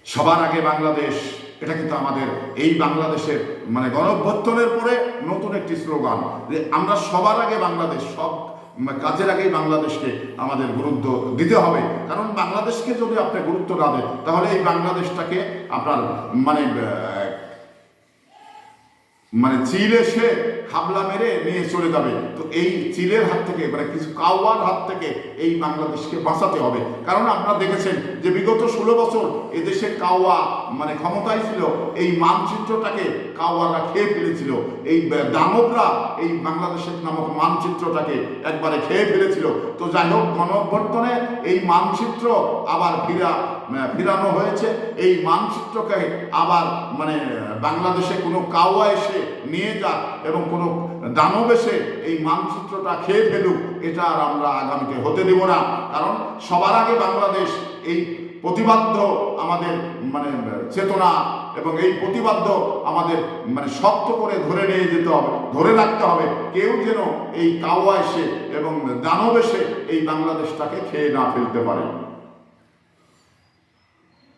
সবার আগে বাংলাদেশ, এটা কিন্তু আমাদের এই বাংলাদেশের মানে গণঅভ্যুত্থানের পরে নতুন একটি স্লোগান যে আমরা সবার আগে বাংলাদেশ, সব কাজের আগেই বাংলাদেশকে আমাদের গুরুত্ব দিতে হবে। কারণ বাংলাদেশকে যদি আপনি গুরুত্ব না দেন তাহলে এই বাংলাদেশটাকে আপনার মানে মানে চিল এসে হামলা মেরে নিয়ে চলে যাবে। তো এই চিলের হাত থেকে মানে কিছু কাওয়ার হাত থেকে এই বাংলাদেশকে বাঁচাতে হবে। কারণ আপনারা দেখেছেন যে বিগত 16 বছর এদেশে কাওয়া মানে ক্ষমতায় ছিল, এই মানচিত্রটাকে কাওয়ারা খেয়ে ফেলেছিল। এই দানবরা এই বাংলাদেশের নামক মানচিত্রটাকে একবারে খেয়ে ফেলেছিল। তো যাই হোক, গণঅভ্যুত্থানে এই মানচিত্র আবার ফিরানো হয়েছে। এই মানচিত্রকে আবার মানে বাংলাদেশে কোনো কাওয়া এসে নিয়ে যাক এবং কোনো দানব এসে এই মানচিত্রটা খেয়ে ফেলুক, এটা আর আমরা আগামীতে হতে দেব না। কারণ সবার আগে বাংলাদেশ, এই প্রতিবাদ্য আমাদের মানে চেতনা এবং এই প্রতিবাদ্য আমাদের মানে শক্ত করে ধরে নিয়ে যেতে হবে, ধরে রাখতে হবে। কেউ যেন এই কাওয়া এসে এবং দানব এসে এই বাংলাদেশটাকে খেয়ে না ফেলতে পারে।